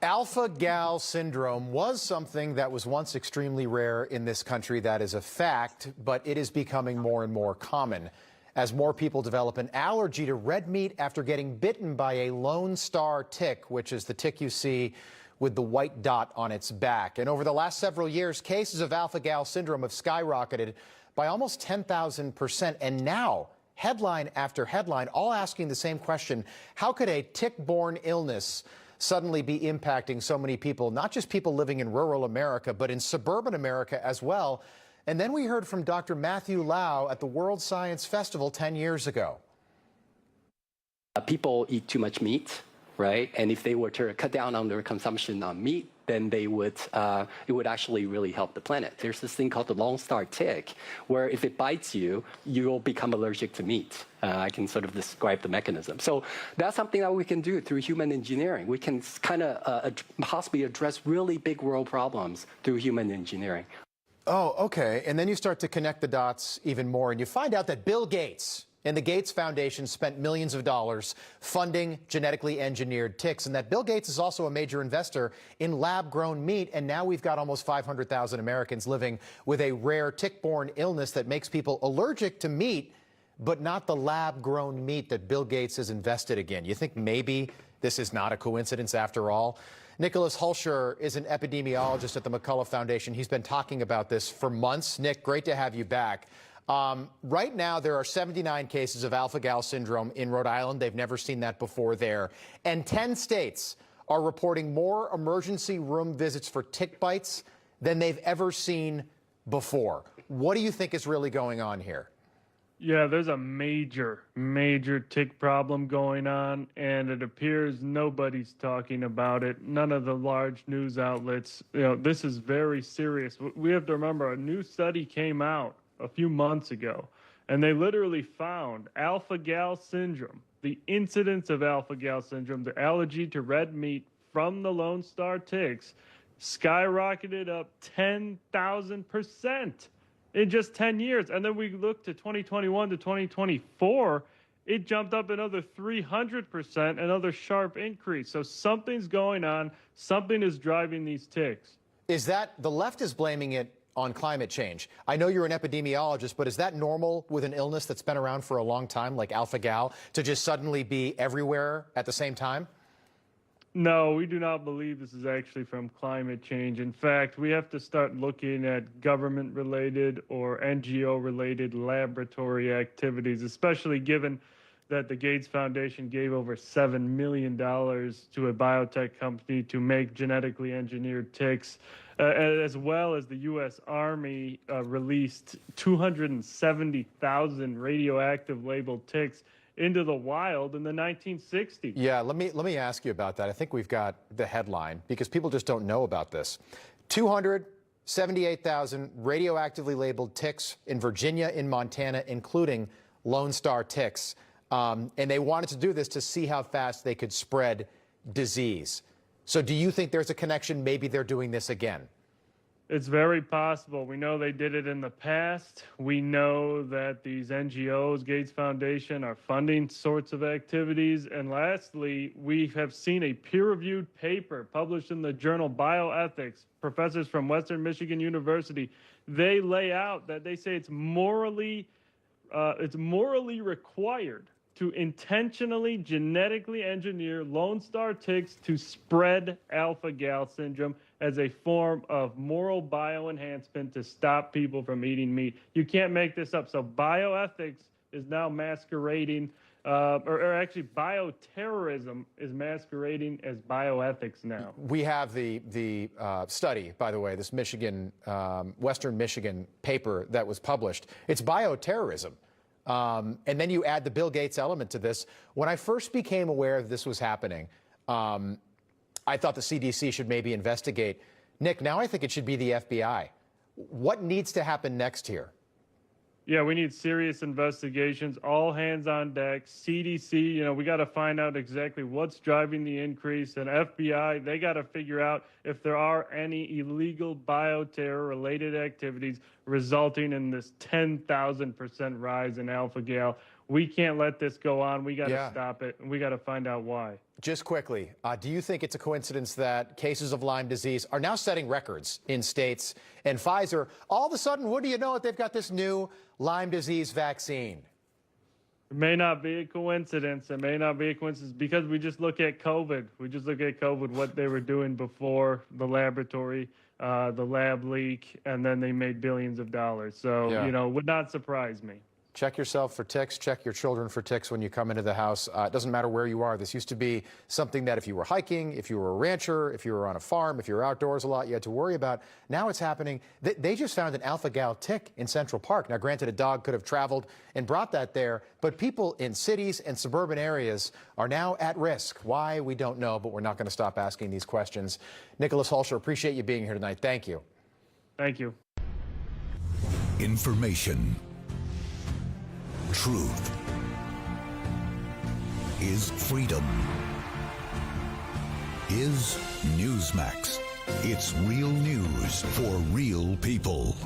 Alpha-gal syndrome was something that was once extremely rare in this country. That is a fact, but it is becoming more and more common as more people develop an allergy to red meat after getting bitten by a Lone Star tick, which is the tick you see with the white dot on its back. And over the last several years, cases of alpha-gal syndrome have skyrocketed by almost 10,000%. And now, headline after headline, all asking the same question: how could a tick-borne illness suddenly be impacting so many people, not just people living in rural America, but in suburban America as well? And then we heard from Dr. Matthew Lau at the World Science Festival 10 years ago. People eat too much meat, right? And if they were to cut down on their consumption on meat, then they would, it would actually really help the planet. There's this thing called the Lone Star tick, where if it bites you, you'll become allergic to meat. I can sort of describe the mechanism. So that's something that we can do through human engineering. We can kind of possibly address really big world problems through human engineering. Oh, okay. And then you start to connect the dots even more, and you find out that Bill Gates and the Gates Foundation spent millions of dollars funding genetically engineered ticks, and that Bill Gates is also a major investor in lab-grown meat, and now we've got almost 500,000 Americans living with a rare tick-borne illness that makes people allergic to meat, but not the lab-grown meat that Bill Gates has invested in. You think maybe this is not a coincidence after all? Nicolas Hulscher is an epidemiologist at the McCullough Foundation. He's been talking about this for months. Nick, great to have you back. Right now, there are 79 cases of alpha-gal syndrome in Rhode Island. They've never seen that before there. And 10 states are reporting more emergency room visits for tick bites than they've ever seen before. What do you think is really going on here? Yeah, there's a major tick problem going on, and it appears nobody's talking about it. None of the large news outlets. This is very serious. We have to remember, a new study came out a few months ago, and they literally found alpha-gal syndrome, the incidence of alpha-gal syndrome, the allergy to red meat from the Lone Star ticks, skyrocketed up 10,000% in just 10 years. And then we look to 2021 to 2024, it jumped up another 300%, another sharp increase. So something's going on. Something is driving these ticks. Is that the left is blaming it on climate change? I know you're an epidemiologist, but is that normal with an illness that's been around for a long time, like alpha-gal, to just suddenly be everywhere at the same time? No, we do not believe this is actually from climate change. In fact, we have to start looking at government-related or NGO-related laboratory activities, especially given that the Gates Foundation gave over $7 million to a biotech company to make genetically engineered ticks, as well as the U.S. Army released 270,000 radioactive labeled ticks into the wild in the 1960s. Yeah, let me ask you about that. I think we've got the headline because people just don't know about this. 278,000 radioactively labeled ticks in Virginia, in Montana, including Lone Star ticks. And they wanted to do this to see how fast they could spread disease. So do you think there's a connection? Maybe they're doing this again. It's very possible. We know they did it in the past. We know that these NGOs, Gates Foundation, are funding sorts of activities. And lastly, we have seen a peer-reviewed paper published in the journal Bioethics. Professors from Western Michigan University, they lay out that they say it's morally required to intentionally genetically engineer Lone Star ticks to spread alpha-gal syndrome as a form of moral bioenhancement to stop people from eating meat. You can't make this up. So bioethics is now masquerading, or actually bioterrorism is masquerading as bioethics now. We have the study, by the way, this Michigan, Western Michigan paper that was published. It's bioterrorism. And then you add the Bill Gates element to this. When I first became aware that this was happening, I thought the CDC should maybe investigate. Nick, now I think it should be the FBI. What needs to happen next here? Yeah, we need serious investigations, all hands on deck. CDC, we got to find out exactly what's driving the increase. And FBI, they got to figure out if there are any illegal bioterror-related activities resulting in this 10,000% rise in alpha-gal. We can't let this go on. We got to Yeah. stop it, and we got to find out why. Just quickly, do you think it's a coincidence that cases of Lyme disease are now setting records in states, and Pfizer, all of a sudden, what do you know, they've got this new Lyme disease vaccine? It may not be a coincidence. It may not be a coincidence because we just look at COVID. We just look at COVID, what they were doing before the laboratory, the lab leak, and then they made billions of dollars. So, Yeah. you know, would not surprise me. Check yourself for ticks. Check your children for ticks when you come into the house. It doesn't matter where you are. This used to be something that if you were hiking, if you were a rancher, if you were on a farm, if you were outdoors a lot, you had to worry about. Now it's happening. They just found an alpha-gal tick in Central Park. Now, granted, a dog could have traveled and brought that there, but people in cities and suburban areas are now at risk. Why, we don't know, but we're not going to stop asking these questions. Nicolas Hulscher, appreciate you being here tonight. Thank you. Thank you. Information. Truth is freedom. Is NewsMax. It's real news for real people.